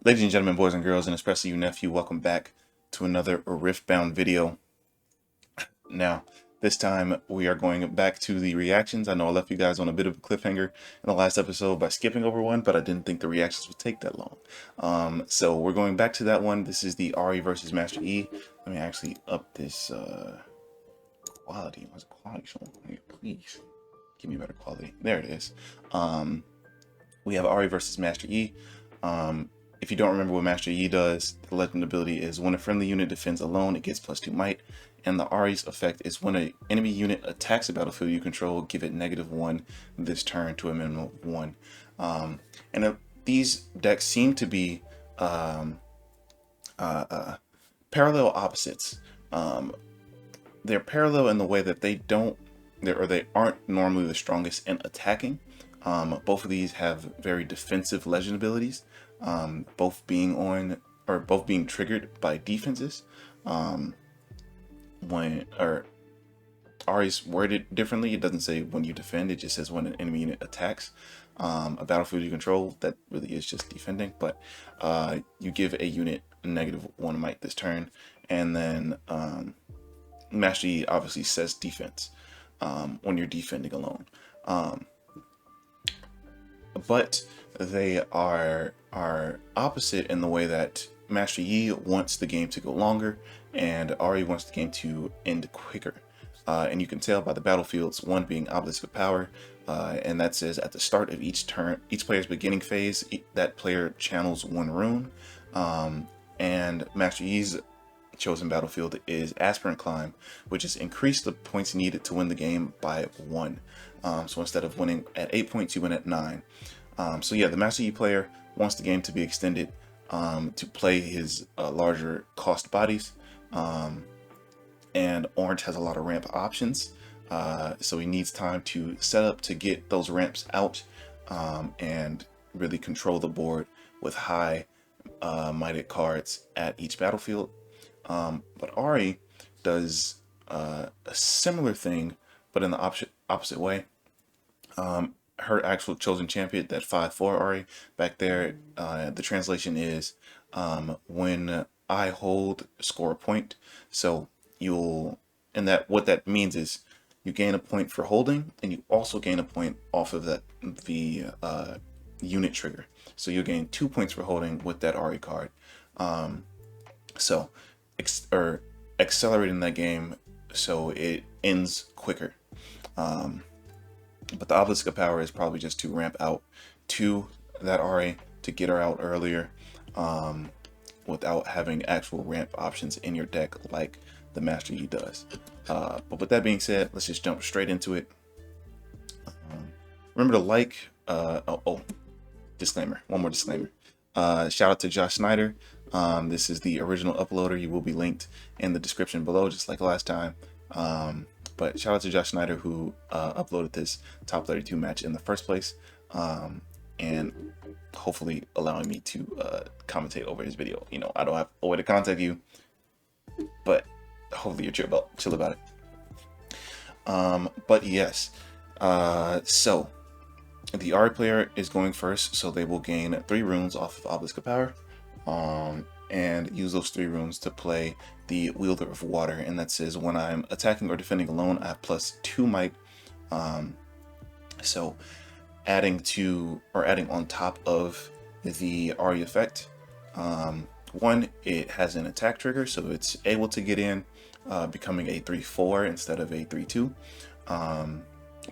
Ladies and gentlemen, boys and girls, and especially you nephew, welcome back to another Riftbound video. Now, this time we are going back to the reactions. I know I left you guys on a bit of a cliffhanger in the last episode by skipping over one, but I didn't think the reactions would take that long. So we're going back to that one. This is the Ari versus Master E. Let me actually up this quality. What's the quality showing here? Please give me better quality. There it is. We have Ari versus Master E. If you don't remember what Master Yi does, the legend ability is when a friendly unit defends alone, it gets +2 might. And the Ari's effect is when an enemy unit attacks a battlefield you control, give it -1 this turn to a minimum of 1. These decks seem to be parallel opposites. They're parallel in the way that they aren't normally the strongest in attacking. Both of these have very defensive legend abilities. Both being triggered by defenses. Ari's worded differently. It doesn't say when you defend, it just says when an enemy unit attacks a battlefield you control. That really is just defending, but you give a unit -1 might this turn, and then Master Yi obviously says defense when you're defending alone. But they are opposite in the way that Master Yi wants the game to go longer and Ari wants the game to end quicker. And you can tell by the battlefields, one being Obelisk of Power, and that says at the start of each turn, each player's beginning phase, that player channels 1 rune. And Master Yi's chosen battlefield is Aspirant Climb, which is increase the points needed to win the game by 1. So instead of winning at 8 points, you win at 9. So yeah, the Master Yi player wants the game to be extended to play his larger cost bodies. And Orange has a lot of ramp options, so he needs time to set up to get those ramps out and really control the board with high mighted cards at each battlefield. But Ari does a similar thing, but in the opposite way. Her actual chosen champion, that 5/4 Ari back there, the translation is when I hold, score a point. So what that means is you gain a point for holding, and you also gain a point off of the unit trigger. So you'll gain 2 points for holding with that Ari card. Accelerating that game so it ends quicker. But the Obelisk of Power is probably just to ramp out to that Ari to get her out earlier, without having actual ramp options in your deck like the Master Yi does. But with that being said, let's just jump straight into it. Remember to like, disclaimer, one more disclaimer. Shout out to Josh Snyder. This is the original uploader. He will be linked in the description below, just like last time. But shout out to Josh Snyder, who uploaded this top 32 match in the first place, and hopefully allowing me to commentate over his video. You know, I don't have a way to contact you, but hopefully you're chill about it. But yes, so the Ari player is going first, so they will gain 3 runes off of Obelisk of Power, and use those 3 runes to play the Wielder of Water, and that says when I'm attacking or defending alone, I have +2 might. So adding on top of the Ari effect, one, it has an attack trigger, so it's able to get in, becoming a 3/4 instead of a 3/2.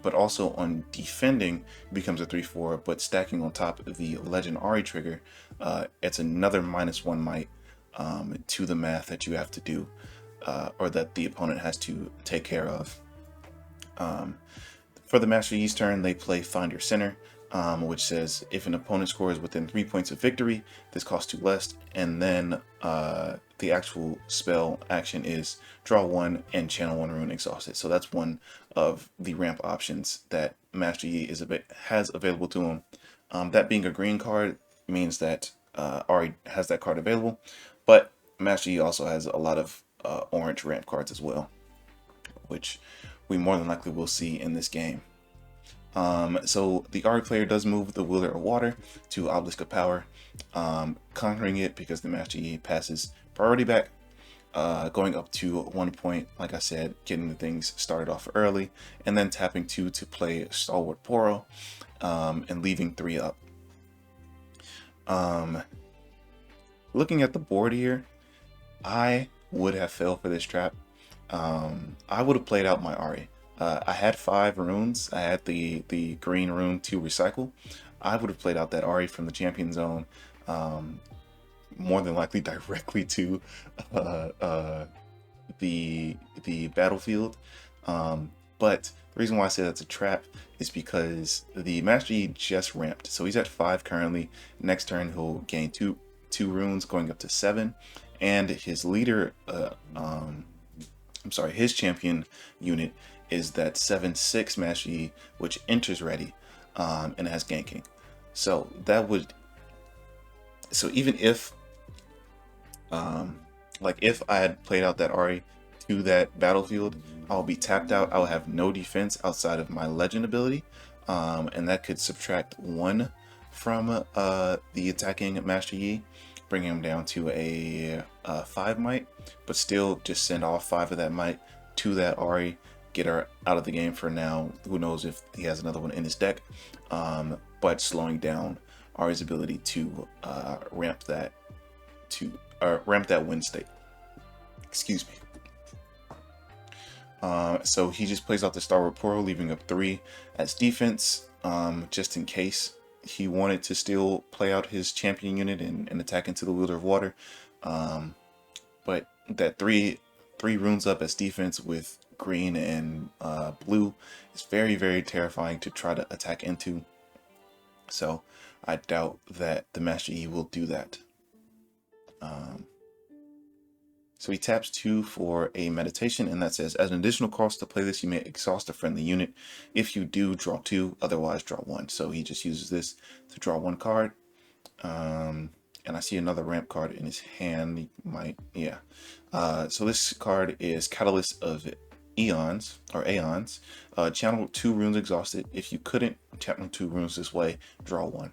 But also on defending becomes a 3/4, but stacking on top of the Legend Ari trigger, it's another -1 might to the math that you have to do, or that the opponent has to take care of. For the Master Yi's turn, they play Find Your Center, which says if an opponent scores within 3 points of victory, this costs 2 less, and then the actual spell action is draw 1 and channel 1 rune exhausted. So that's one of the ramp options that Master Yi has available to him. That being a green card means that Ari has that card available, but Master Yi also has a lot of orange ramp cards as well, which we more than likely will see in this game. So the Ari player does move the Wielder of Water to Obelisk of Power, conquering it because the Master Yi passes priority back, going up to 1 point, like I said, getting the things started off early, and then tapping 2 to play Stalwart Poro, and leaving 3 up. Looking at the board here, I would have fell for this trap. I would have played out my Ari. I had 5 runes. I had the green rune to recycle. I would have played out that Ari from the champion zone, more than likely directly to the battlefield. But the reason why I say that's a trap is because the Master Yi just ramped, so he's at 5 currently. Next turn he'll gain two runes, going up to 7, and his leader, his champion unit is that 7/6 Master Yi, which enters ready, and has ganking. So that would, so even if, like if I had played out that Ari to that battlefield, I'll be tapped out. I'll have no defense outside of my legend ability, and that could subtract 1 from the attacking Master Yi, bringing him down to a 5 might, but still just send all 5 of that might to that Ari, get her out of the game for now. Who knows if he has another one in his deck, but slowing down Ari's ability to ramp that win state. Excuse me. So he just plays out the Stalwart Poro, leaving up 3 as defense, just in case he wanted to still play out his champion unit and attack into the Wielder of Water. But that 3 runes up as defense with green and blue is very, very terrifying to try to attack into. So I doubt that the Master Yi will do that. So he taps 2 for a meditation, and that says, as an additional cost to play this, you may exhaust a friendly unit. If you do, draw 2, otherwise draw 1. So he just uses this to draw 1 card. And I see another ramp card in his hand. He might, yeah. So this card is Catalyst of Aeons. Channel 2 runes exhausted. If you couldn't channel 2 runes this way, draw 1.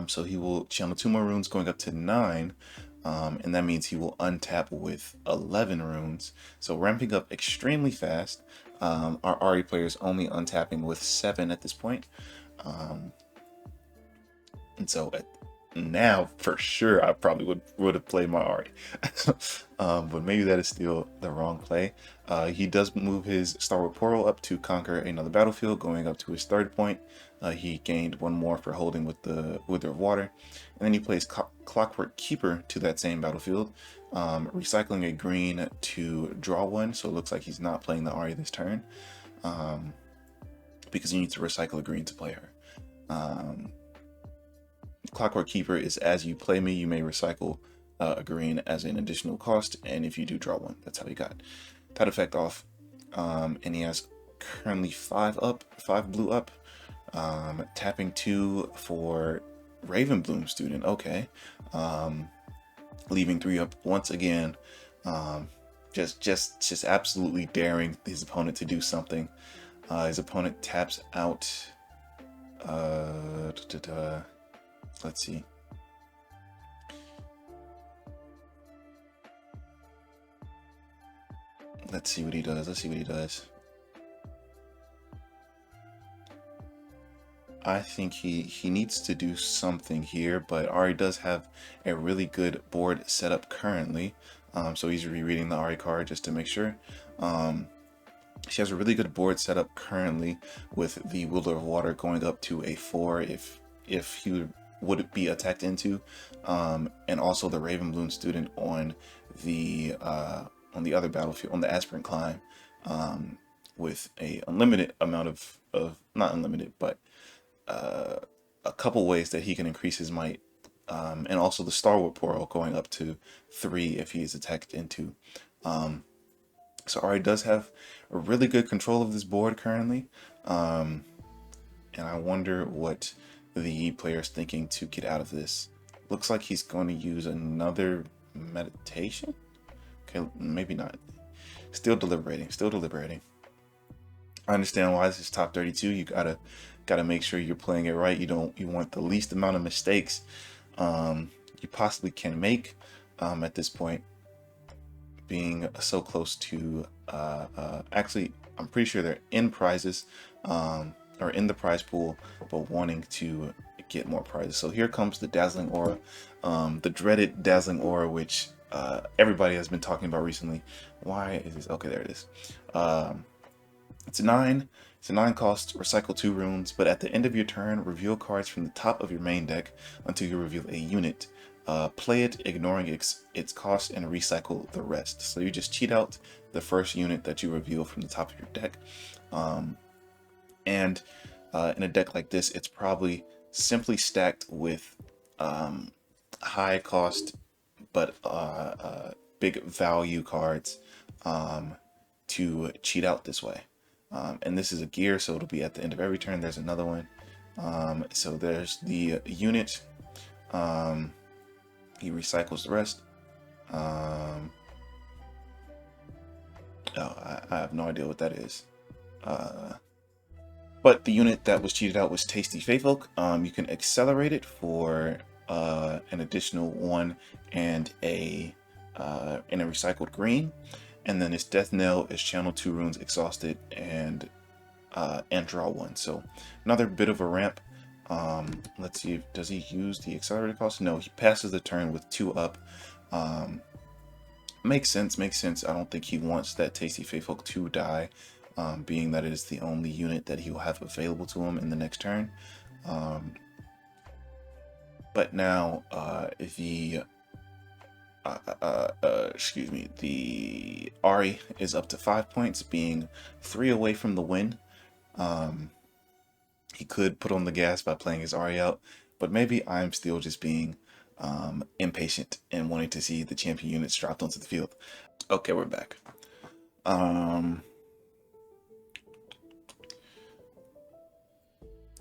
So he will channel 2 more runes, going up to 9. And that means he will untap with 11 runes. So ramping up extremely fast. Our Ari player is only untapping with 7 at this point. And so now for sure I probably would have played my Ari. But maybe that is still the wrong play. He does move his Stalwart Poro up to conquer another battlefield, going up to his 3rd point. He gained 1 more for holding with the Wither of Water. And then he plays Clockwork Keeper to that same battlefield, recycling a green to draw 1. So it looks like he's not playing the Ari this turn, because you need to recycle a green to play her. Clockwork Keeper is, as you play me, you may recycle a green as an additional cost, and if you do, draw 1. That's how he got that effect off. And he has currently 5 blue up, tapping 2 for Ravenbloom Student. Okay. Leaving 3 up once again. Just absolutely daring his opponent to do something. His opponent taps out. Let's see. Let's see what he does. I think he needs to do something here, but Ari does have a really good board set up currently. So he's rereading the Ari card just to make sure. She has a really good board set up currently with the Wielder of Water going up to a 4 if he would be attacked into, and also the Ravenbloom Student on the other battlefield, on the Aspirant Climb, with a unlimited amount of not unlimited, but a couple ways that he can increase his might, and also the Stalwart Poro going up to 3 if he is attacked into. So Ari does have a really good control of this board currently, and I wonder what the player is thinking to get out of this. Looks like he's going to use another meditation. Okay, maybe not. Still deliberating. I understand why this is top 32. You gotta make sure you're playing it right. You want the least amount of mistakes you possibly can make at this point, being so close to actually I'm pretty sure they're in prizes or in the prize pool, but wanting to get more prizes. So here comes the Dazzling Aura, the dreaded Dazzling Aura, which everybody has been talking about recently. Why is this? Okay, there it is. It's a 9. It's a 9 cost, recycle 2 runes, but at the end of your turn, reveal cards from the top of your main deck until you reveal a unit. Play it, ignoring its cost, and recycle the rest. So you just cheat out the first unit that you reveal from the top of your deck. And in a deck like this, it's probably simply stacked with high cost but big value cards to cheat out this way. And this is a gear, so it'll be at the end of every turn. There's another one. So there's the unit. He recycles the rest. Oh, I have no idea what that is. But the unit that was cheated out was Tasty Feyfolk. You can accelerate it for an additional 1 and a recycled green. And then its Death Knell is channel 2 runes, exhausted, and draw 1. So another bit of a ramp. Let's see, does he use the accelerated cost? No, he passes the turn with 2 up. Makes sense. I don't think he wants that Tasty Feyfolk to die, being that it is the only unit that he will have available to him in the next turn. But now the Ari is up to 5 points, being 3 away from the win. He could put on the gas by playing his Ari out, but maybe I'm still just being impatient and wanting to see the champion units dropped onto the field. Okay, we're back.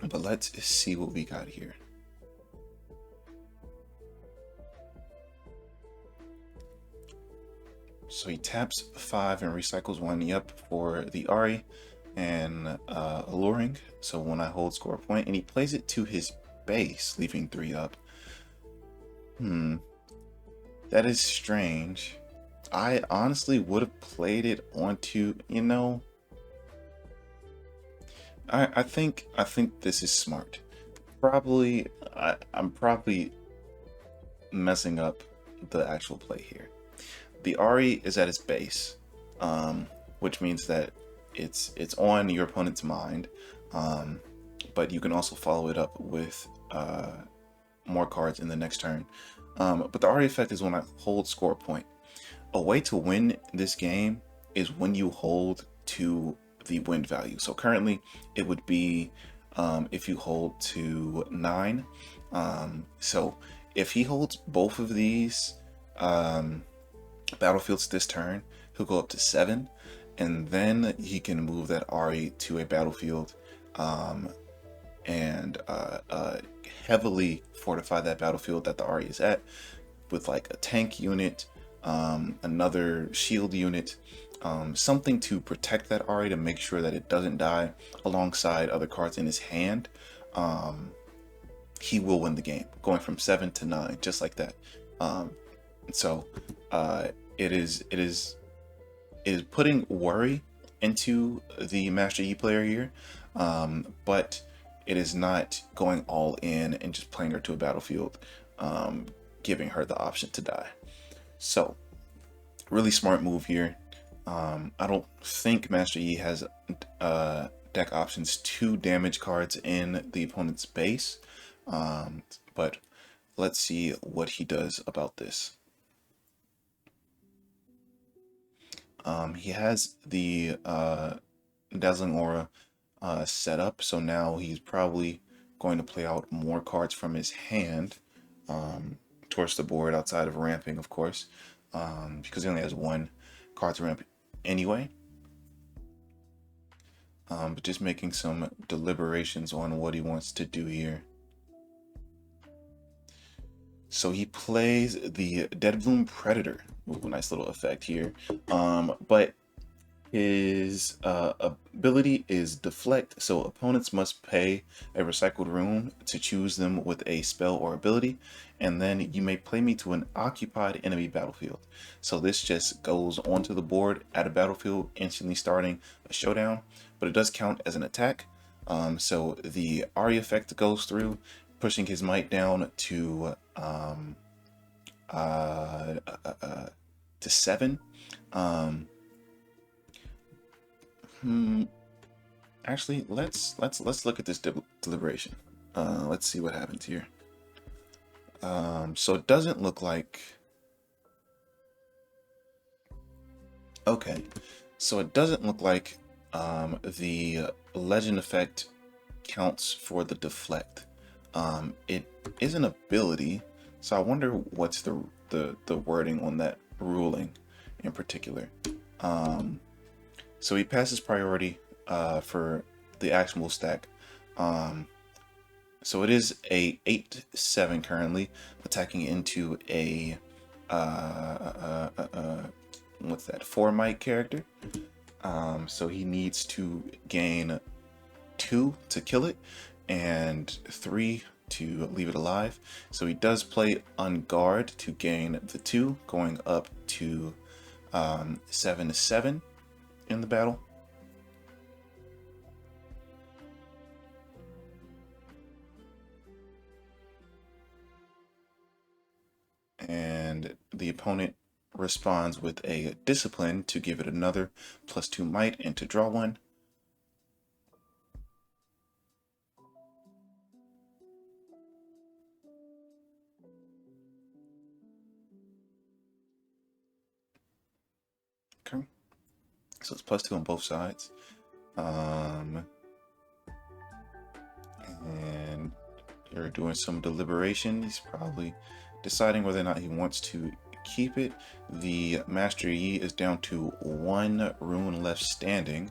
But let's see what we got here. So he taps 5 and recycles 1. Yep, for the Ari and alluring. So when I hold, score a point, and he plays it to his base, leaving 3 up. That is strange. I honestly would have played it onto, you know, I think this is smart. Probably I'm probably messing up the actual play here. The Ari is at its base, which means that it's on your opponent's mind, but you can also follow it up with more cards in the next turn. But the Ari effect is when I hold, score a point. A way to win this game is when you hold to the win value. So currently it would be if you hold to 9. So if he holds both of these battlefields this turn, he'll go up to 7, and then he can move that Ari to a battlefield and heavily fortify that battlefield that the Ari is at with like a tank unit, another shield unit, something to protect that Ari to make sure that it doesn't die, alongside other cards in his hand. He will win the game, going from 7 to 9, just like that. So it is putting worry into the Master Yi player here, but it is not going all in and just playing her to a battlefield, giving her the option to die. So really smart move here. I don't think Master Yi has deck options to damage cards in the opponent's base, but let's see what he does about this. He has the Dazzling Aura set up, so now he's probably going to play out more cards from his hand towards the board, outside of ramping, of course, because he only has 1 card to ramp anyway. But just making some deliberations on what he wants to do here. So he plays the Deadbloom Predator. Ooh, nice little effect here. But His ability is Deflect, so opponents must pay a recycled rune to choose them with a spell or ability, and then you may play me to an occupied enemy battlefield. So this just goes onto the board at a battlefield, instantly starting a showdown, but it does count as an attack. So the Ari effect goes through, pushing his might down to 7. Actually, let's look at this deliberation. Let's see what happens here. So it doesn't look like. Okay, so it doesn't look like the legend effect counts for the deflect. It is an ability, so I wonder what's the wording on that ruling in particular. So he passes priority for the actionable stack. So it is a 8/7 currently, attacking into a what's that, 4 might character. So he needs to gain 2 to kill it and 3 to leave it alive. So he does play on guard to gain the 2, going up to 7/7 in the battle. And the opponent responds with a discipline to give it another +2 might and to draw 1. Okay, so it's +2 on both sides. And you're doing some deliberation. He's probably deciding whether or not he wants to keep it. The Master Yi is down to 1 rune left standing.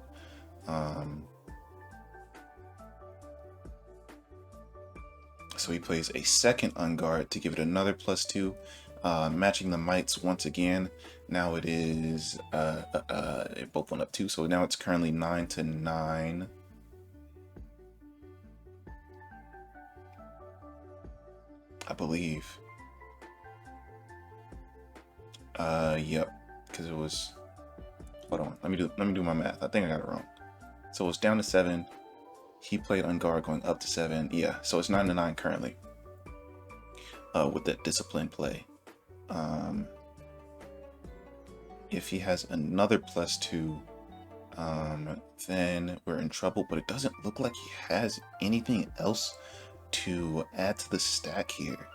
So he plays a second Unguard to give it another +2, matching the mites once again. Now it is it both went up 2, so now it's currently 9/9. I believe. Yep, because it was. Hold on, let me do my math. I think I got it wrong. So it's down to 7. He played on guard going up to 7. Yeah, so it's 9/9 currently. With that discipline play. If he has another +2, then we're in trouble. But it doesn't look like he has anything else to add to the stack here.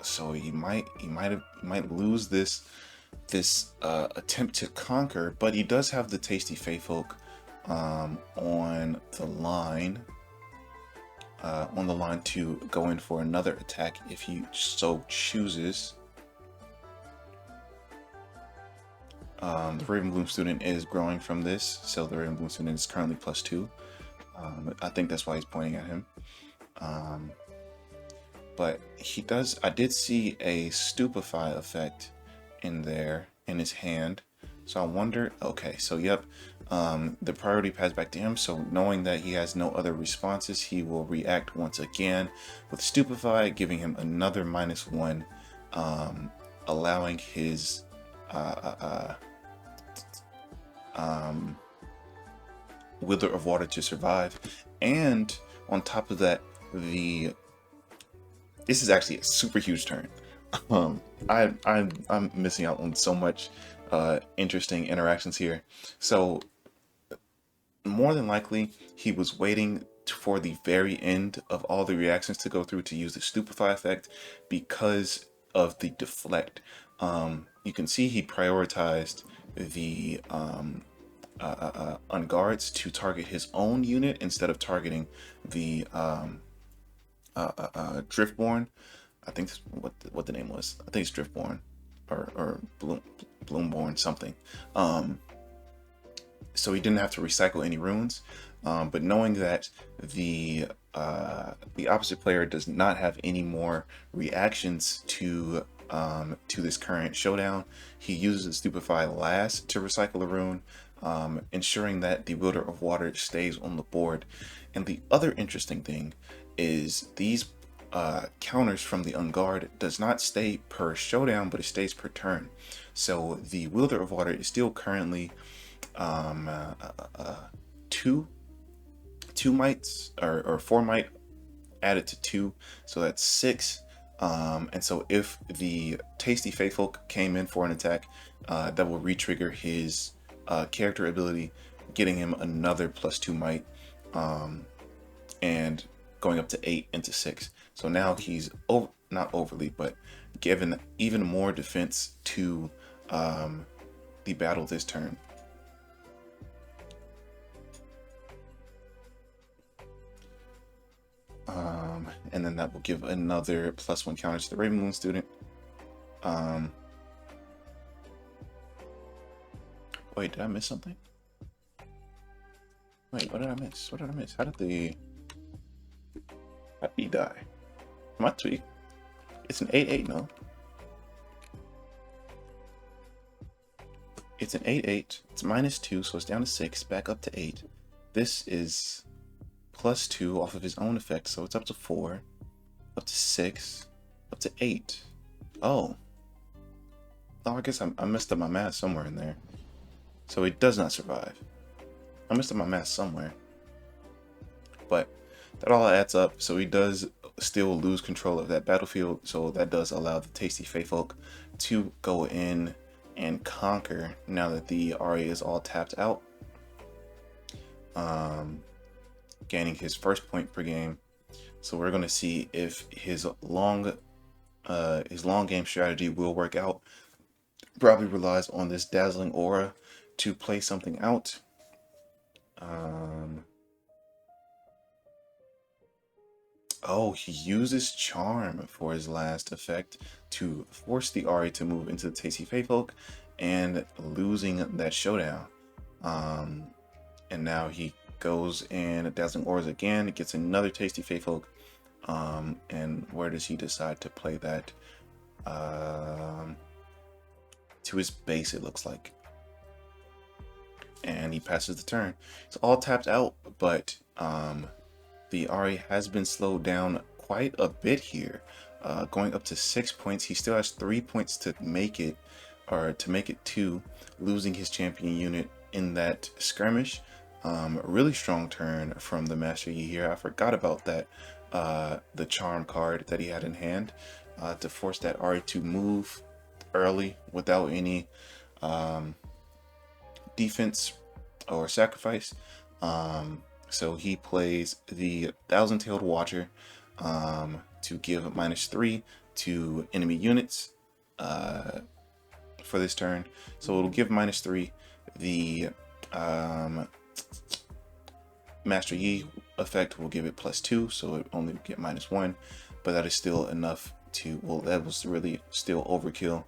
So he might lose this attempt to conquer, but he does have the Tasty Faith Folk on the line. To go in for another attack if he so chooses. The Ravenbloom student is growing from this, so the Ravenbloom student is currently +2. I think that's why he's pointing at him. But he does. I did see a Stupefy effect in there in his hand, so I wonder. Okay, so yep, the priority passed back to him. So knowing that he has no other responses, he will react once again with Stupefy, giving him another -1, allowing his Wither of Water to survive. And on top of that, this is actually a super huge turn. I'm missing out on so much interesting interactions here. So more than likely, he was waiting for the very end of all the reactions to go through to use the Stupefy effect because of the deflect. You can see he prioritized the unguards to target his own unit instead of targeting the Driftborn. I think that's what the name was. I think it's Driftborn or Bloomborn something. So he didn't have to recycle any runes. But knowing that the opposite player does not have any more reactions to to this current showdown. He uses the Stupefy last to recycle a rune, ensuring that the Wielder of Water stays on the board. And the other interesting thing is these counters from the Unguard does not stay per showdown, but it stays per turn. So the Wielder of Water is still currently two mites or 4 might added to 2, so that's 6. And so if the Tasty Faithfolk came in for an attack, that will re-trigger his character ability, getting him another +2 might, and going up to 8 into 6. So now he's not overly, but given even more defense to the battle this turn. And then that will give another +1 counter to the Ravenloom student. Wait, did I miss something? Wait, what did I miss? What did I miss? How did he die? Am I tweaked? It's an 8/8, no? It's an 8/8. It's -2, so it's down to 6, back up to 8. This is +2 off of his own effect, so it's up to 4, up to 6, up to 8. Oh, I guess I messed up my math somewhere in there. So he does not survive. I messed up my math somewhere, but that all adds up. So he does still lose control of that battlefield, so that does allow the Tasty Faithfolk to go in and conquer now that the RA is all tapped out, gaining his first point per game. So we're going to see if his long game strategy will work out. Probably relies on this Dazzling Aura to play something out. Oh, he uses Charm for his last effect to force the RA to move into the Tasty Faithfolk and losing that showdown. And now he goes in Dazzling Auras again, gets another Tasty Faithfolk. And where does he decide to play that? To his base, it looks like. And he passes the turn. It's all tapped out, but the RA has been slowed down quite a bit here, going up to 6 points. He still has 3 points to make it, or to make it 2, losing his champion unit in that skirmish. Really strong turn from the Master Yi here. I forgot about that, the charm card that he had in hand, to force that RA to move early without any defense or sacrifice. So he plays the Thousand-Tailed Watcher to give -3 to enemy units for this turn. So it'll give -3. The Master Yi effect will give it +2, so it only get -1, but that is still enough to, well, that was really still overkill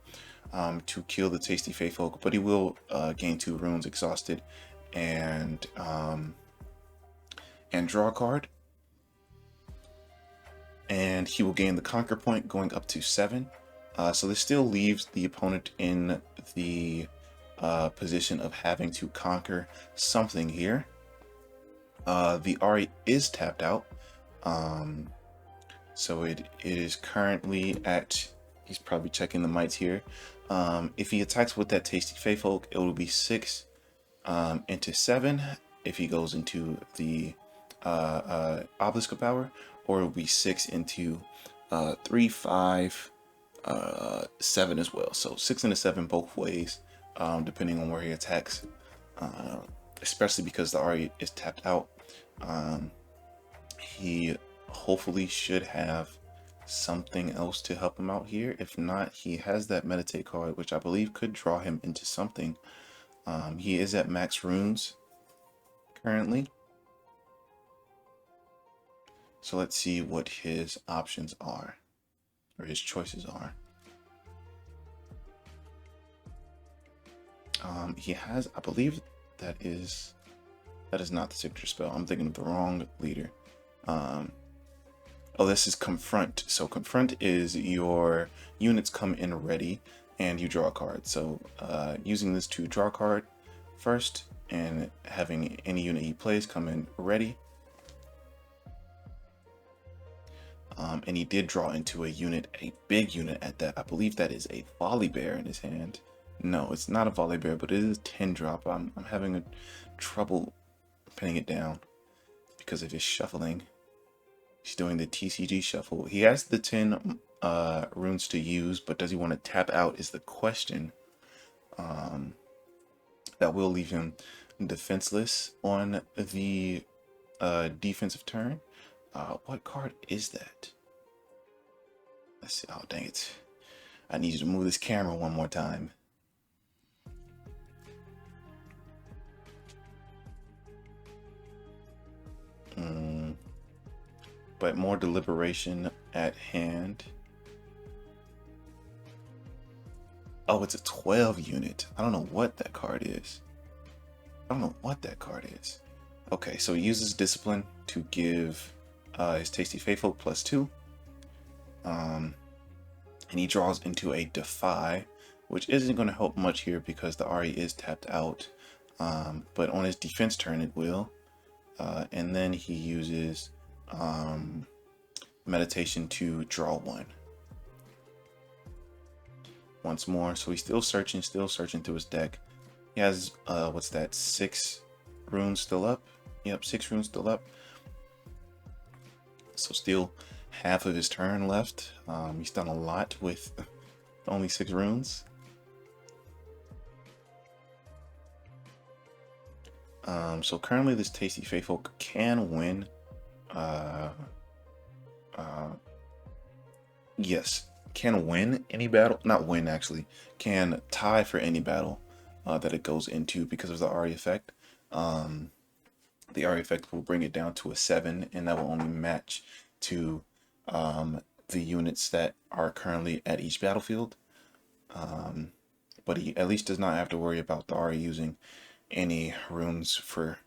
to kill the Tasty Faithfolk, but he will gain 2 runes exhausted and draw a card, and he will gain the conquer point going up to 7. So this still leaves the opponent in the position of having to conquer something here. The RA is tapped out, so it is currently at, he's probably checking the mites here. If he attacks with that Tasty Faithfolk, it will be 6 into 7 if he goes into the Obelisk of Power, or it will be 6 into 3, 5, 7 as well. So 6 into 7 both ways, depending on where he attacks, especially because the RA is tapped out. He hopefully should have something else to help him out here. If not, he has that Meditate card, which I believe could draw him into something. He is at max runes currently, so let's see what his options are, or his choices are. He has, I believe that is not the signature spell. I'm thinking of the wrong leader. Oh, this is confront. So confront is your units come in ready and you draw a card. So using this to draw a card first and having any unit he plays come in ready. And he did draw into a unit, a big unit at that. I believe that is a volley bear in his hand. No, it's not a volley bear, but it is 10 drop. I'm having a trouble pinning it down because of his shuffling. He's doing the TCG shuffle. He has the 10 runes to use, but does he want to tap out is the question. That will leave him defenseless on the defensive turn. What card is that? Let's see. Oh, dang it. I need you to move this camera one more time. But more deliberation at hand. Oh, it's a 12 unit. I don't know what that card is. Okay, so he uses Discipline to give his Tasty Faithful +2. And he draws into a Defy, which isn't going to help much here because the RE is tapped out. But on his defense turn it will. And then he uses Meditation to draw 1. Once more, so he's still searching through his deck. He has what's that, 6 runes still up? Yep, 6 runes still up. So still half of his turn left. He's done a lot with only 6 runes. So currently this Tasty Faithful can win. Yes, can win any battle. Not win, actually. Can tie for any battle that it goes into because of the RE effect. The RE effect will bring it down to a 7, and that will only match to the units that are currently at each battlefield. But he at least does not have to worry about the RE using any runes for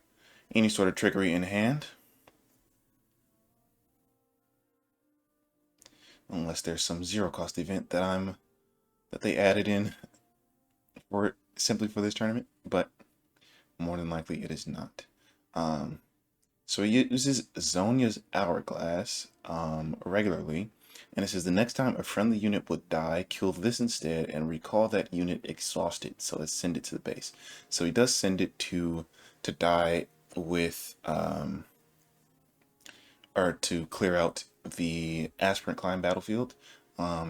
any sort of trickery in hand. Unless there's some zero cost event that they added in for simply for this tournament, but more than likely it is not. So he uses Zonia's Hourglass regularly, and it says the next time a friendly unit would die, kill this instead and recall that unit exhausted. So let's send it to the base. So he does send it to die with or to clear out the Aspirant Climb battlefield,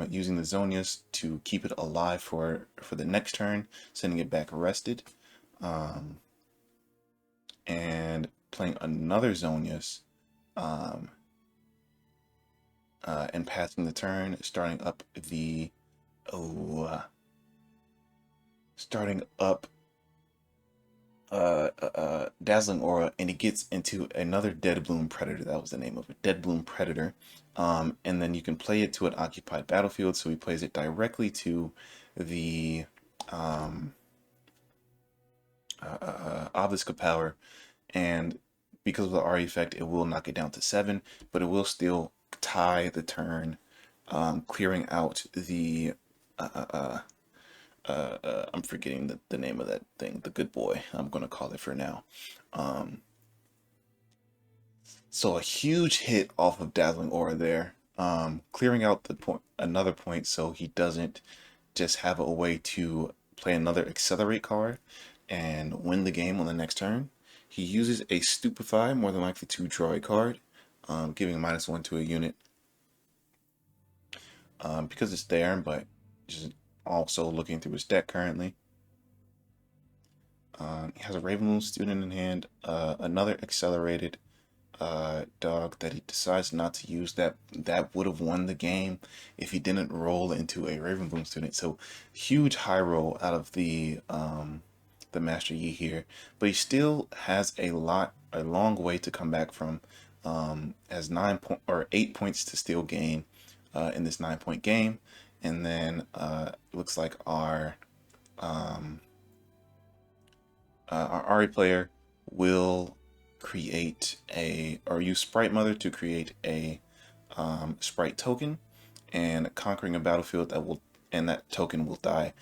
using the Zonias to keep it alive for the next turn, sending it back rested, and playing another Zonias, and passing the turn, starting up Dazzling Aura, and it gets into another Dead Bloom Predator. That was the name of it, Dead Bloom Predator. And then you can play it to an occupied battlefield, so he plays it directly to the Obelisk of Power, and because of the RE effect, it will knock it down to 7, but it will still tie the turn, clearing out the I'm forgetting the name of that thing, the good boy, I'm gonna call it for now. So a huge hit off of Dazzling Aura there, clearing out another point, so he doesn't just have a way to play another Accelerate card and win the game on the next turn. He uses a Stupefy, more than likely to draw a card, giving -1 to a unit, because it's there, but just also looking through his deck currently. He has a Ravenloom Student in hand, another accelerated dog that he decides not to use, that would have won the game if he didn't roll into a Ravenloom Student. So huge high roll out of the Master Yi here, but he still has a long way to come back from. Has 8 points to still gain in this 9-point game, and then looks like our RE player will create or use Sprite Mother to create a sprite token and conquering a battlefield and that token will die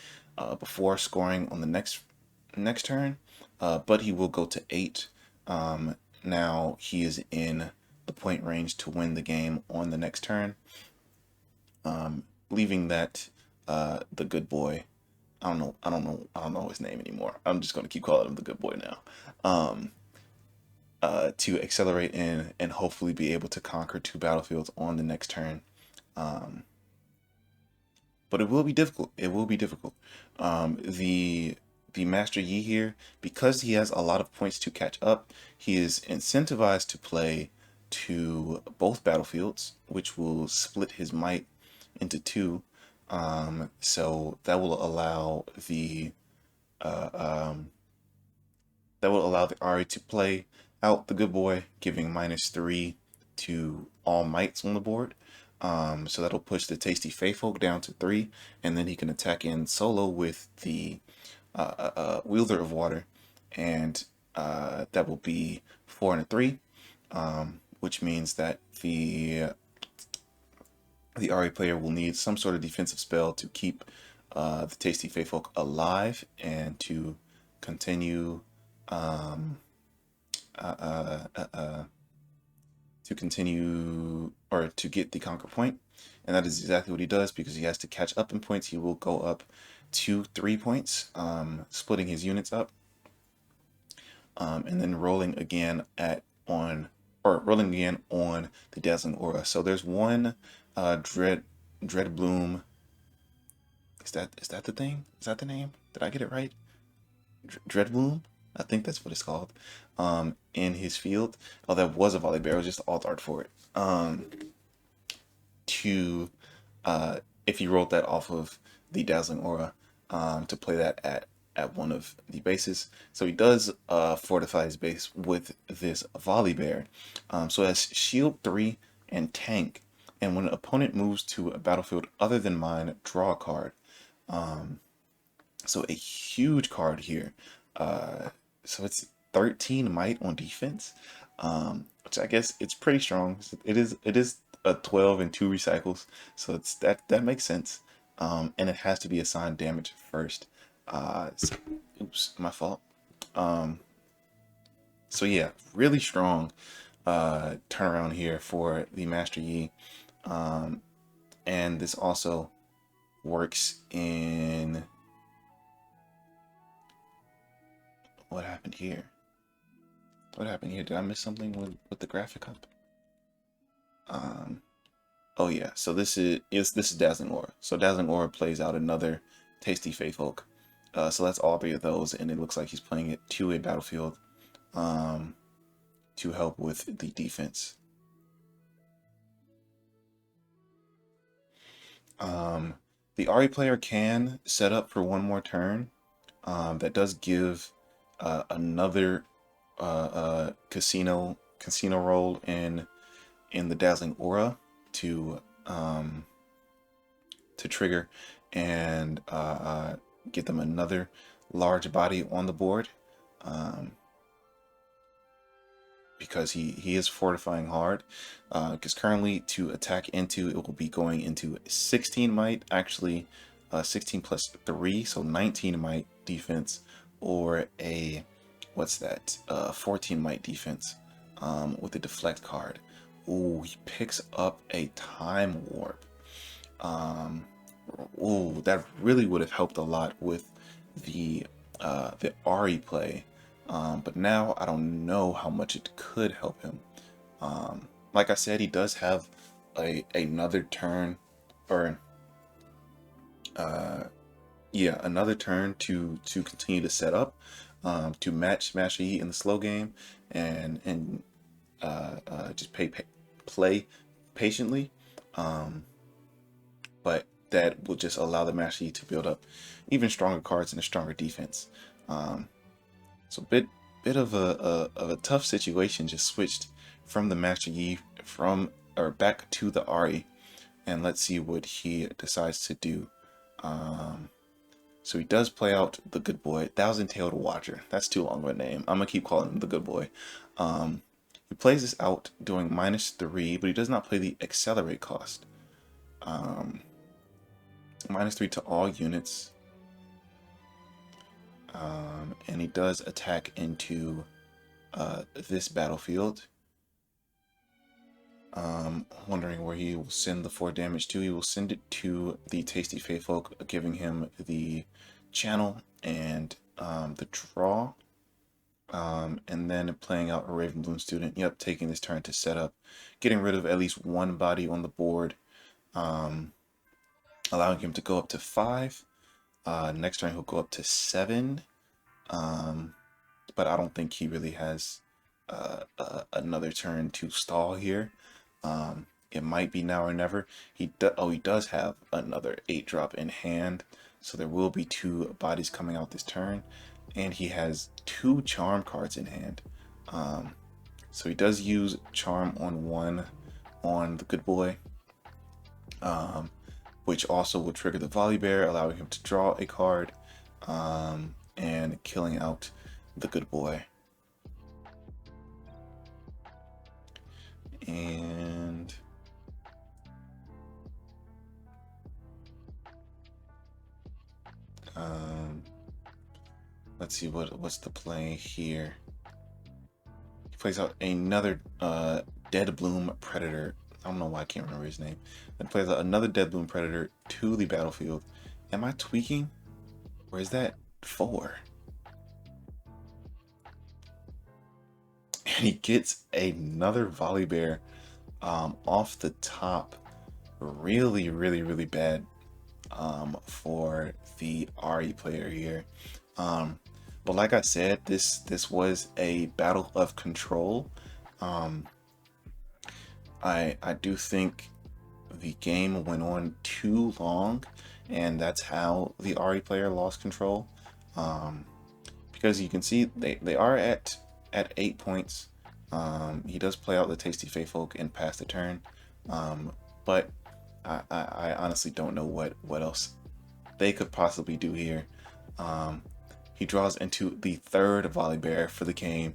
before scoring on the next turn, but he will go to 8. Now he is in the point range to win the game on the next turn, leaving that the good boy. I don't know his name anymore. I'm just going to keep calling him the good boy now. To accelerate in and hopefully be able to conquer 2 battlefields on the next turn. But it will be difficult. It will be difficult. The Master Yi here, because he has a lot of points to catch up, he is incentivized to play to both battlefields, which will split his might into 2. So that will allow the Ari to play out the good boy, giving -3 to all mites on the board. So that'll push the Tasty Faithfolk down to 3, and then he can attack in solo with the Wielder of Water, and that will be 4 and a 3, which means that the Ari player will need some sort of defensive spell to keep the Tasty Faithfolk alive and to continue or to get the conquer point. And that is exactly what he does, because he has to catch up in points. He will go up to 3 points, splitting his units up, and then rolling again on the Dazzling Aura. So there's one Dread Bloom. Is that the thing? Is that the name? Did I get it right? Dread Bloom? I think that's what it's called. In his field. Oh, that was a volley bear. It was just alt art for it. If you rolled that off of the Dazzling Aura, to play that at one of the bases. So he does fortify his base with this volley bear. So it has shield 3 and tank. And when an opponent moves to a battlefield other than mine, draw a card. So a huge card here. So it's 13 might on defense, which I guess it's pretty strong. It is a 12 and 2 recycles, so that makes sense. And it has to be assigned damage first. Oops, my fault. So yeah, really strong turnaround here for the Master Yi. And this also works in... What happened here? What happened here? Did I miss something with the graphic up? Oh yeah, so this is Dazzling Aura. So Dazzling Aura plays out another Tasty Faithfolk. So that's all 3 of those, and it looks like he's playing it to a battlefield to help with the defense. The Ari player can set up for 1 more turn. That does give another casino roll in the Dazzling Aura to trigger and get them another large body on the board, because he is fortifying hard, because currently to attack into, it will be going into 16 might, actually 16 plus 3, so 19 might defense, or a, what's that, 14 might defense, with the deflect card. Ooh, he picks up a time warp. Ooh, that really would have helped a lot with the Ari play. But now I don't know how much it could help him. Like I said, he does have another turn, or yeah, another turn to continue to set up, to match Master Yi in the slow game, and just play patiently. But that will just allow the Master Yi to build up even stronger cards and a stronger defense. So bit of a tough situation just switched from the Master Yi back to the Ari, and let's see what he decides to do. So he does play out the good boy, Thousand-Tailed Watcher. That's too long of a name. I'm gonna keep calling him the good boy. He plays this out doing -3, but he does not play the accelerate cost. -3 to all units. And he does attack into this battlefield. Wondering where he will send the 4 damage to. He will send it to the Tasty Feyfolk, giving him the channel and the draw. And then playing out a Ravenbloom student. Yep, taking this turn to set up, getting rid of at least 1 body on the board, allowing him to go up to 5. Next turn he'll go up to 7. But I don't think he really has another turn to stall here. It might be now or never. He does have another 8-drop in hand, so there will be 2 bodies coming out this turn, and he has 2 charm cards in hand. So he does use charm on 1 on the good boy, which also will trigger the volley bear, allowing him to draw a card, and killing out the good boy. And let's see what's the play here. He plays out another Dead Bloom Predator. I don't know why I can't remember his name. Then plays out another Dead Bloom Predator to the battlefield. Am I tweaking? Or is that 4? And he gets another volley bear off the top. Really, really, really bad for the RE player here. But like I said, this was a battle of control. I do think the game went on too long, and that's how the RE player lost control. Because you can see they are at 8 points. He does play out the Tasty Feyfolk and pass the turn, but I honestly don't know what else they could possibly do here. He draws into the 3rd volley bear for the game.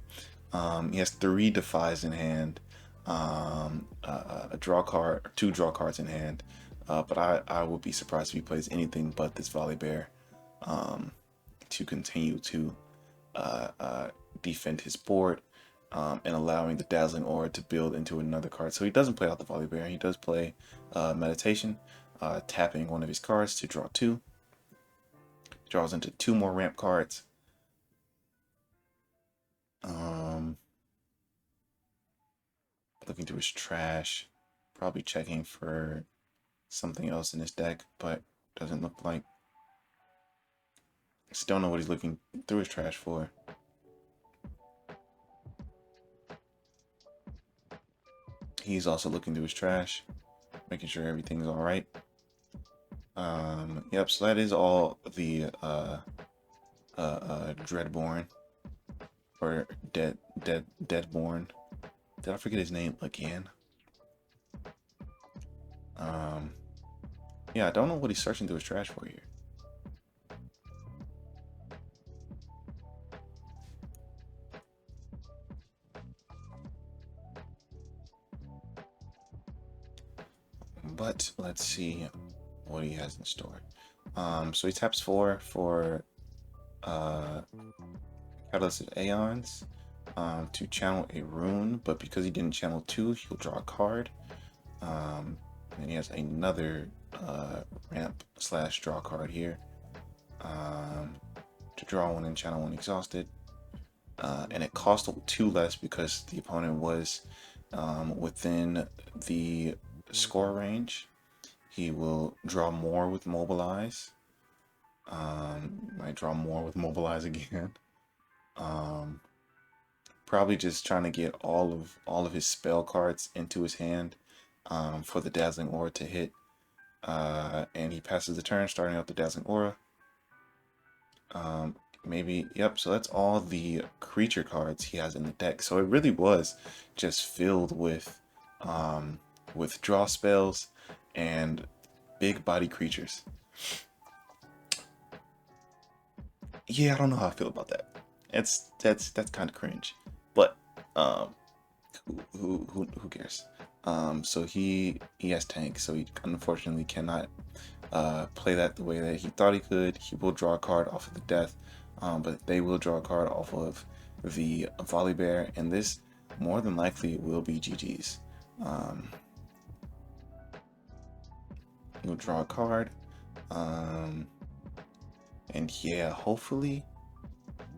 He has 3 defies in hand, a draw card, 2 draw cards in hand. But I would be surprised if he plays anything but this volley bear to continue to defend his board, and allowing the Dazzling Aura to build into another card. So he doesn't play out the volley bear. He does play Meditation, tapping one of his cards to draw 2. Draws into 2 more ramp cards. Looking through his trash, probably checking for something else in his deck, but doesn't look like. Just don't know what he's looking through his trash for. He's also looking through his trash, making sure everything's all right. Yep, so that is all the Dreadborn, or Deadborn. Did I forget his name again? Yeah, I don't know what he's searching through his trash for here. But let's see what he has in store. So he taps 4 for Catalyst of Aeons to channel a rune, but because he didn't channel 2, he'll draw a card. And he has another ramp / draw card here to draw 1 and channel 1 exhausted. And it cost 2 less because the opponent was within the score range. He will draw more with Mobilize. Might draw more with Mobilize again. Probably just trying to get all of his spell cards into his hand for the Dazzling Aura to hit. And he passes the turn, starting out the Dazzling Aura. Maybe, yep, so that's all the creature cards he has in the deck. So it really was just filled with draw spells and big body creatures. Yeah, I don't know how I feel about that. That's kind of cringe. But who cares? So he has tank, so he unfortunately cannot play that the way that he thought he could. He will draw a card off of the death, but they will draw a card off of the volley bear, and this more than likely will be GG's. He'll draw a card, and yeah, hopefully.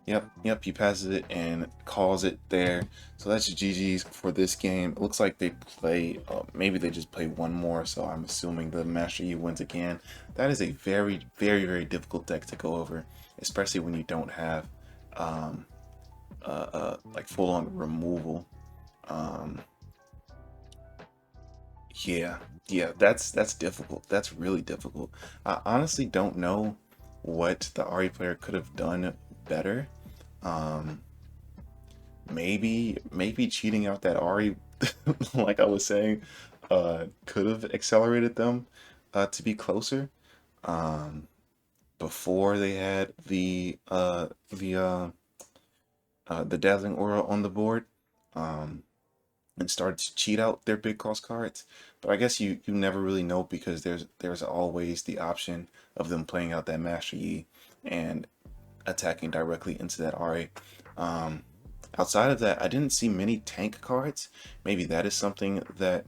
Yep, he passes it and calls it there. So that's GG's for this game. It looks like they play, maybe they just play one more, so I'm assuming the Master Yi wins again. That is a very, very, very difficult deck to go over, especially when you don't have like full-on removal. Yeah, that's difficult. That's really difficult. I honestly don't know what the Ari player could have done better. Maybe cheating out that Ari, like I was saying, could have accelerated them to be closer before they had the Dazzling Aura on the board, and started to cheat out their big cost cards. But I guess you never really know, because there's always the option of them playing out that Master Yi and attacking directly into that Ari. Outside of that, I didn't see many tank cards. Maybe that is something that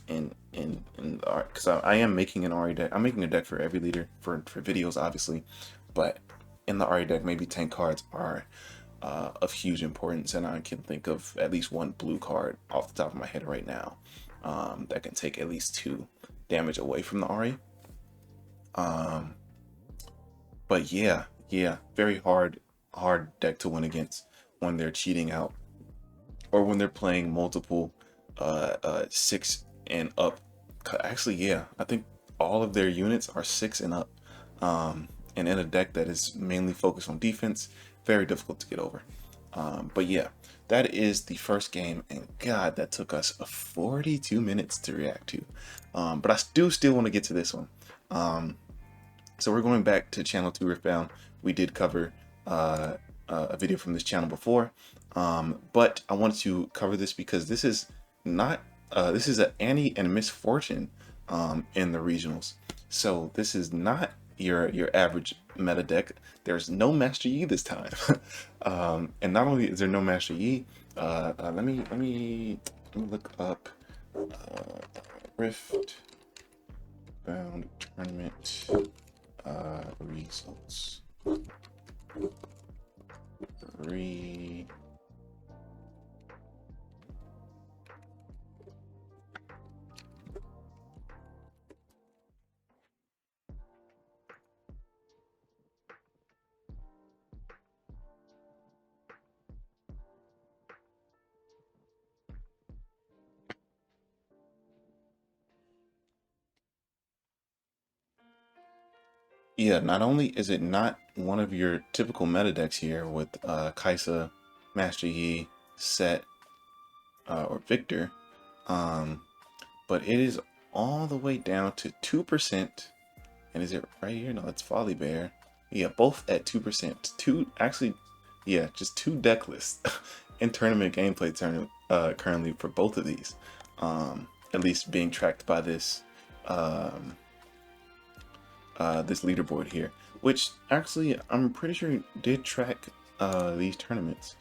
in because I am making an Ari deck. I'm making a deck for every leader for videos, obviously, but in the Ari deck, maybe tank cards are of huge importance, and I can think of at least one blue card off the top of my head right now that can take at least 2 damage away from the Ari. But yeah, very hard deck to win against when they're cheating out, or when they're playing multiple 6 and up. Actually, yeah, I think all of their units are 6 and up, and in a deck that is mainly focused on defense, very difficult to get over. But yeah, that is the first game, and God, that took us 42 minutes to react to. But I do still want to get to this one. So we're going back to channel 2 Riftbound. We did cover a video from this channel before, but I wanted to cover this because this is not this is an Annie and Misfortune in the regionals. So this is not your average meta deck. There's no Master Yi this time. And not only is there no Master Yi, let me look up Riftbound tournament results. Yeah, not only is it not one of your typical meta decks here with Kaisa, Master Yi, Set, or Victor, but it is all the way down to 2%. And is it right here? No, it's Volley Bear. Yeah, both at 2%. Yeah, just 2 deck lists in tournament gameplay currently for both of these. At least being tracked by this this leaderboard here, which actually I'm pretty sure did track these tournaments.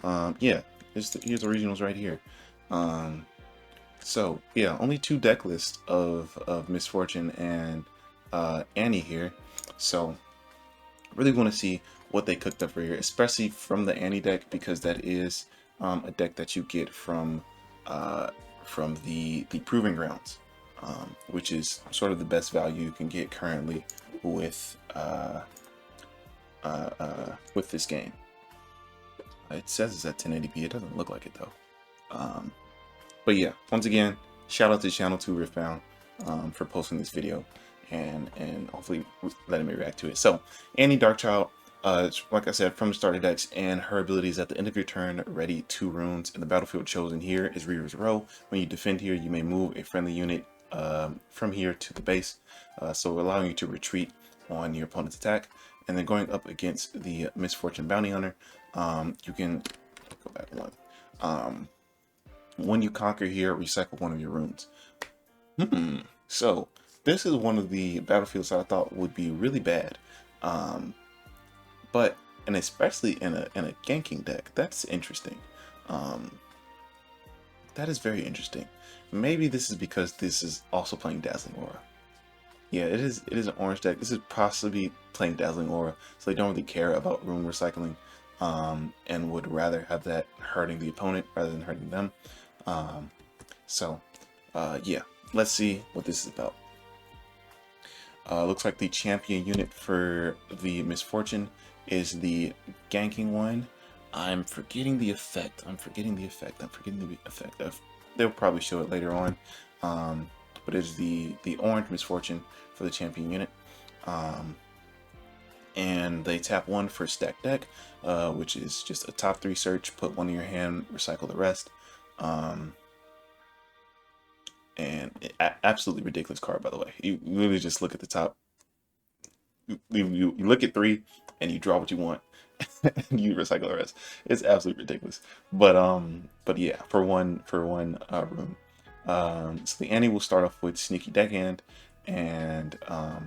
Yeah, here's the regionals right here. So yeah, only 2 deck lists of Misfortune and Annie here. So really want to see what they cooked up for here, especially from the Annie deck, because that is a deck that you get from the Proving Grounds, which is sort of the best value you can get currently with this game. It says it's at 1080p. It doesn't look like it though. But yeah, once again, shout out to channel 2 Riftbound for posting this video and hopefully letting me react to it. So Annie Darkchild, like I said, from the starter decks, and her abilities at the end of your turn, ready 2 runes. In the battlefield chosen here is Reaver's Row. When you defend here, you may move a friendly unit from here to the base, so allowing you to retreat on your opponent's attack. And then going up against the Misfortune Bounty Hunter, you can go back one. When you conquer here, recycle one of your runes. So this is one of the battlefields that I thought would be really bad, but and especially in a ganking deck. That's interesting. Um, that is very interesting. Maybe this is because this is also playing Dazzling Aura. Yeah, it is. It is an orange deck. This is possibly playing Dazzling Aura, so they don't really care about rune recycling, and would rather have that hurting the opponent rather than hurting them. Um, so, yeah, let's see what this is about. Looks like the champion unit for the Misfortune is the ganking one. I'm forgetting the effect. They'll probably show it later on. But it's the orange Misfortune for the champion unit. And they tap one for stack deck, which is just a top 3 search. Put one in your hand, recycle the rest. And absolutely ridiculous card, by the way. You literally just look at the top. You look at 3 and you draw what you want. And you recycle the rest. It's absolutely ridiculous. But yeah, for one room. So the Annie will start off with Sneaky Deckhand, and oh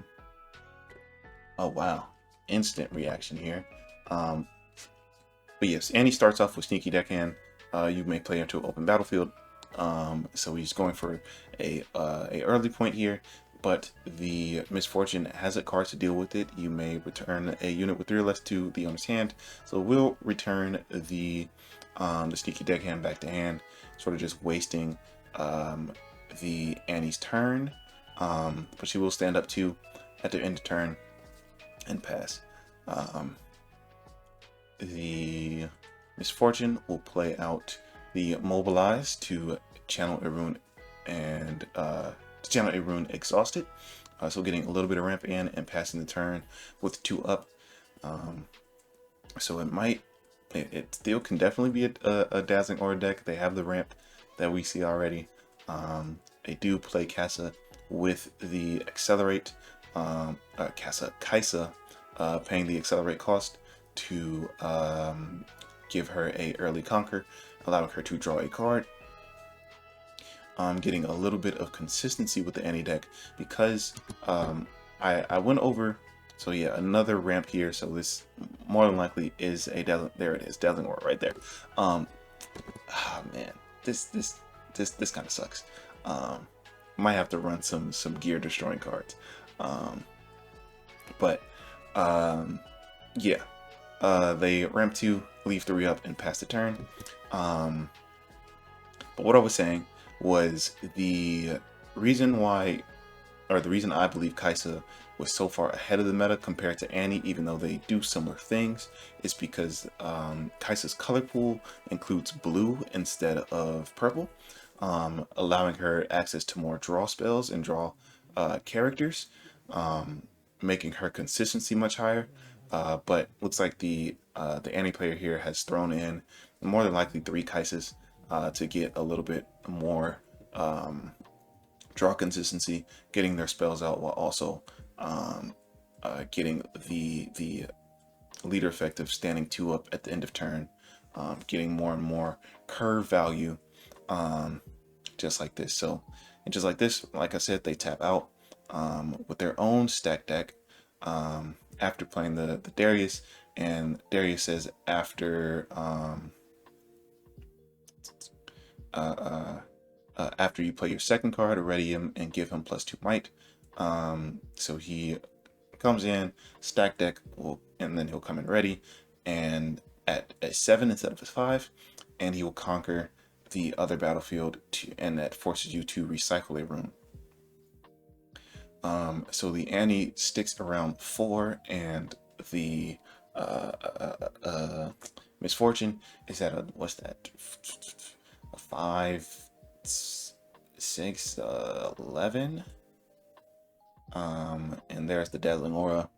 wow, instant reaction here. But yes, Annie starts off with Sneaky Deckhand. You may play into an open battlefield. So he's going for a early point here, but the Misfortune has a card to deal with it. You may return a unit with 3 or less to the owner's hand. So we'll return the Sneaky Deckhand back to hand, sort of just wasting the Annie's turn. But she will stand up 2 at the end of turn and pass. The Misfortune will play out the Mobilize to channel a rune and Exhausted. So getting a little bit of ramp in and passing the turn with 2 up. So it still can definitely be a Dazzling Aura deck. They have the ramp that we see already. They do play Kassa with the Accelerate. Kaisa paying the Accelerate cost to give her a early conquer, allowing her to draw a card. Getting a little bit of consistency with the Annie deck because I went over. So yeah, another ramp here. So this more than likely is a there it is, Dazzling Aura right there. Oh man, this kind of sucks. Might have to run some gear destroying cards. Yeah, they ramp 2, leave 3 up, and pass the turn. But what I was saying was the reason I believe Kaisa was so far ahead of the meta compared to Annie, even though they do similar things, is because Kaisa's color pool includes blue instead of purple, allowing her access to more draw spells and draw characters, making her consistency much higher. But looks like the Annie player here has thrown in more than likely 3 Kaisas to get a little bit more draw consistency, getting their spells out while also getting the leader effect of standing 2 up at the end of turn, getting more and more curve value, just like this. So, and just like this, like I said, they tap out with their own stack deck after playing the Darius, and Darius says after after you play your second card, ready him and give him +2 might. So he comes in, stack deck, and then he'll come in ready, and at 7 instead of 5, and he will conquer the other battlefield, and that forces you to recycle a rune. So the Annie sticks around 4, and the Misfortune is at what's that? 5, 6, 11. And there's the Dazzling Aura.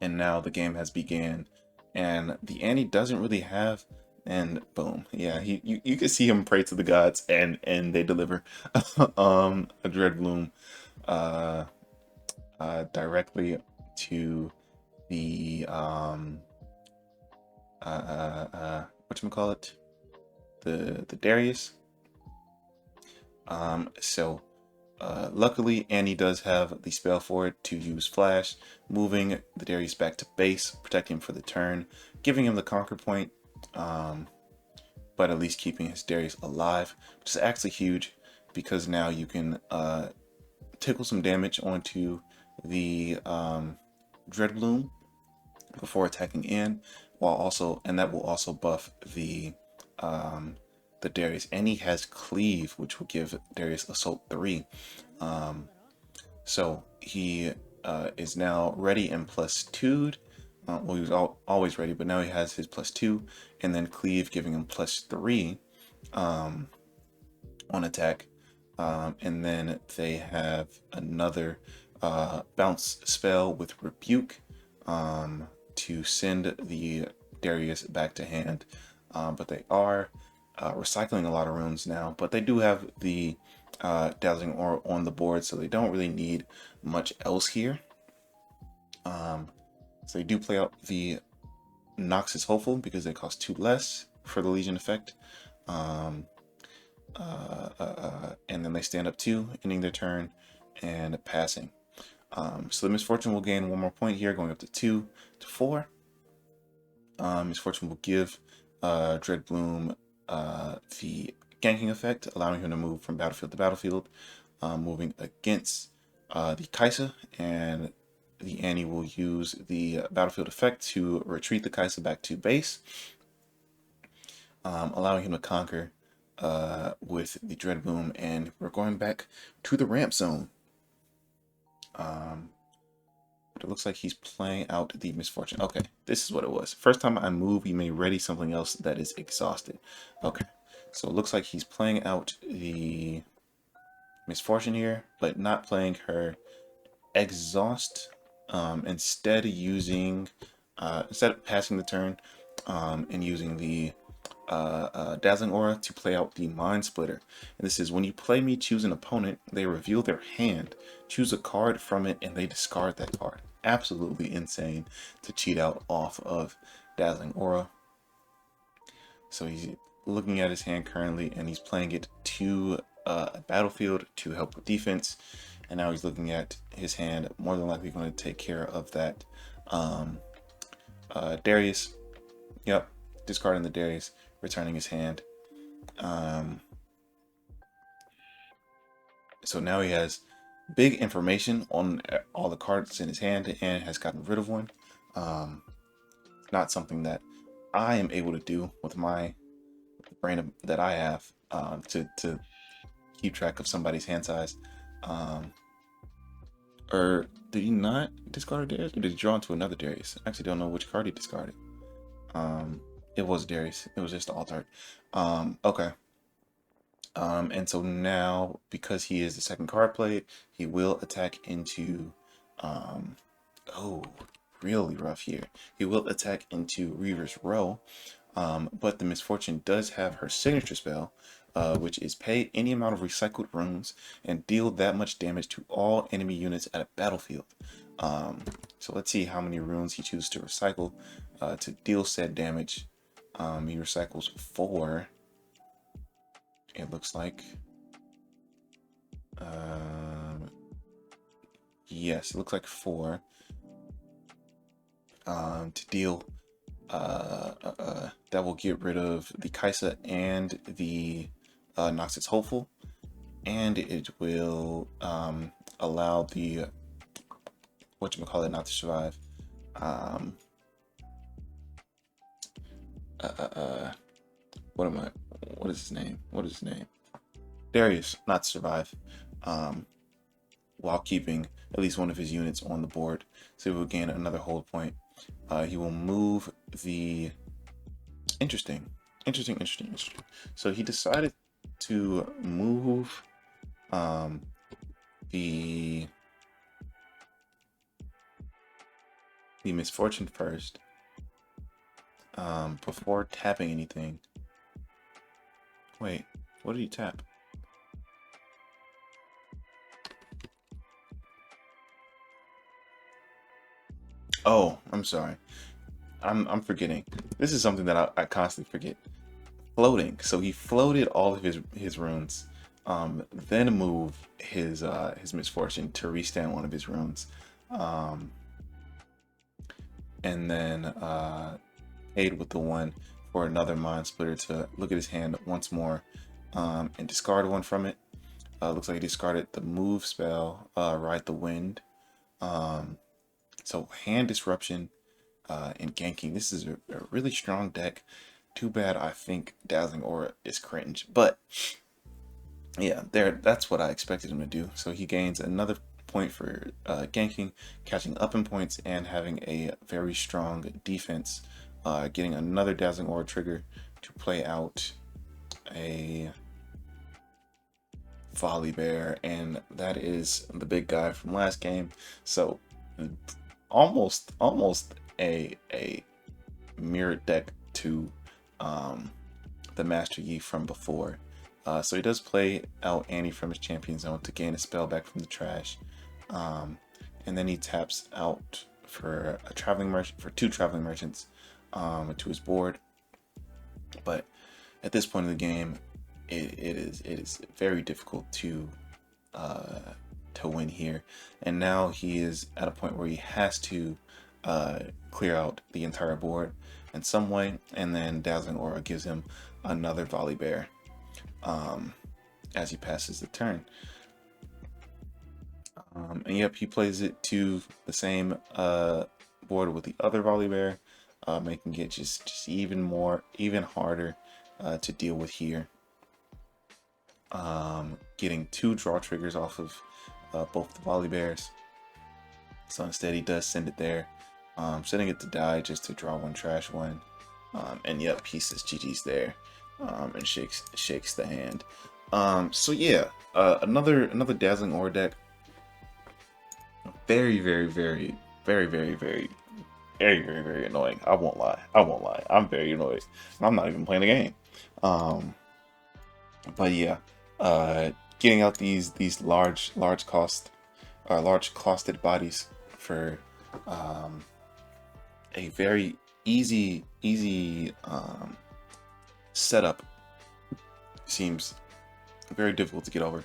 And now the game has began. And the Annie doesn't really have, and boom. Yeah, you can see him pray to the gods, and they deliver a Dread Bloom directly to the whatchamacallit? The Darius. So luckily, Annie does have the spell for it to use Flash, moving the Darius back to base, protecting him for the turn, giving him the conquer point, but at least keeping his Darius alive, which is actually huge because now you can tickle some damage onto the Dreadbloom before attacking in, while also, and that will also buff the Darius. And he has Cleave, which will give Darius Assault 3. So he is now ready and +2'd. Well, he was always ready, but now he has his +2, and then Cleave giving him +3 on attack. And then they have another bounce spell with Rebuke to send the Darius back to hand. But they are recycling a lot of runes now, but they do have the Dazzling Aura on the board, so they don't really need much else here. So they do play out the Nox is Hopeful because they cost 2 less for the Legion effect. And then they stand up 2, ending their turn and passing. So the Misfortune will gain 1 more point here, going up to 2 to 4. Misfortune will give Dreadbloom the ganking effect, allowing him to move from battlefield to battlefield, moving against the Kaisa, and the Annie will use the battlefield effect to retreat the Kaisa back to base, allowing him to conquer with the Dreadbloom, and we're going back to the ramp zone. But it looks like he's playing out the Misfortune. Okay, this is what it was. First time I move, you may ready something else that is exhausted. Okay, so it looks like he's playing out the Misfortune here, but not playing her Exhaust. Instead using, instead of passing the turn, and using the Dazzling Aura to play out the Mind Splitter. And this is when you play me, choose an opponent, they reveal their hand, choose a card from it, and they discard that card. Absolutely insane to cheat out off of Dazzling Aura. So he's looking at his hand currently, and he's playing it to a battlefield to help with defense. And now he's looking at his hand, more than likely going to take care of that Darius. Yep, discarding the Darius, returning his hand. So now he has big information on all the cards in his hand and has gotten rid of one. Not something that I am able to do with my brain that I have to keep track of somebody's hand size. Or did he not discard a Darius? Or did he draw into another Darius? I actually don't know which card he discarded. It was Darius. It was just the alt art. Okay. And so now, because he is the second card played, he will attack into, oh, really rough here. He will attack into Reaver's Row, but the Misfortune does have her signature spell, which is pay any amount of recycled runes and deal that much damage to all enemy units at a battlefield. So let's see how many runes he chooses to recycle to deal said damage. He recycles 4. It looks like. Yes, it looks like 4. To deal. That will get rid of the Kaisa and the Nox is Hopeful, and it will allow the whatchamacallit not to survive. What is his name? What is his name? Darius not to survive, while keeping at least one of his units on the board. So he will gain another hold point. He will move the interesting. So he decided to move the Misfortune first, before tapping anything. Wait, what did he tap? Oh, I'm sorry. I'm forgetting. This is something that I constantly forget. Floating. So he floated all of his runes then move his misfortune to restand one of his runes, and then paid with the one for another mind splitter to look at his hand once more, and discard one from it. Looks like he discarded the move spell, Ride the Wind. So hand disruption and ganking. This is a really strong deck. Too bad I think Dazzling Aura is cringe, but yeah, that's what I expected him to do. So he gains another point for ganking, catching up in points, and having a very strong defense, getting another Dazzling Aura trigger to play out a Volibear, and that is the big guy from last game. So almost a mirrored deck to the Master Yi from before. So he does play out Annie from his champion zone to gain a spell back from the trash, and then he taps out for a traveling merchant, for 2 traveling merchants to his board. But at this point in the game, it is very difficult to win here, and now he is at a point where he has to clear out the entire board in some way, and then Dazzling Aura gives him another Volibear as he passes the turn. And yep, he plays it to the same board with the other Volibear, making it just even harder to deal with here. Getting 2 draw triggers off of both the Volibears. So instead he does send it there, setting it to die just to draw 1 trash one. And yep, he says GG's there, and shakes the hand. So yeah, another Dazzling Aura deck. Very annoying. I won't lie. I'm very annoyed. I'm not even playing the game. But yeah, getting out these large costed bodies for a very easy setup seems very difficult to get over,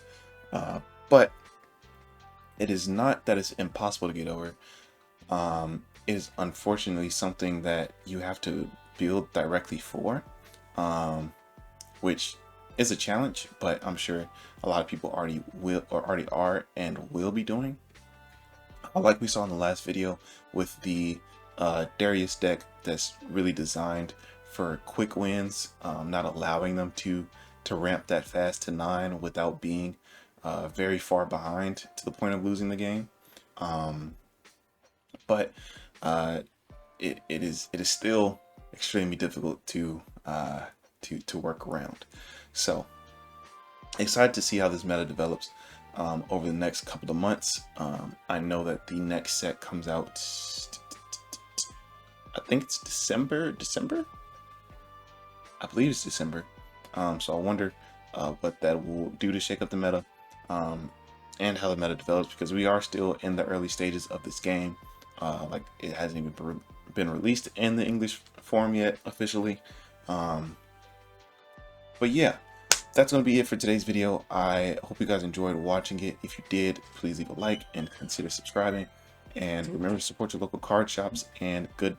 but it is not that it's impossible to get over. It is unfortunately something that you have to build directly for, which is a challenge, but I'm sure a lot of people already are and will be doing. Like we saw in the last video with the Darius deck, that's really designed for quick wins, not allowing them to ramp that fast to 9 without being very far behind to the point of losing the game. But it is still extremely difficult to work around. So excited to see how this meta develops over the next couple of months. I know that the next set comes out, I think it's December. I believe it's December. So I wonder what that will do to shake up the meta, and how the meta develops, because we are still in the early stages of this game. Like, it hasn't even been released in the English form yet officially. But yeah, that's going to be it for today's video. I hope you guys enjoyed watching it. If you did, please leave a like and consider subscribing. And remember to support your local card shops, and goodbye.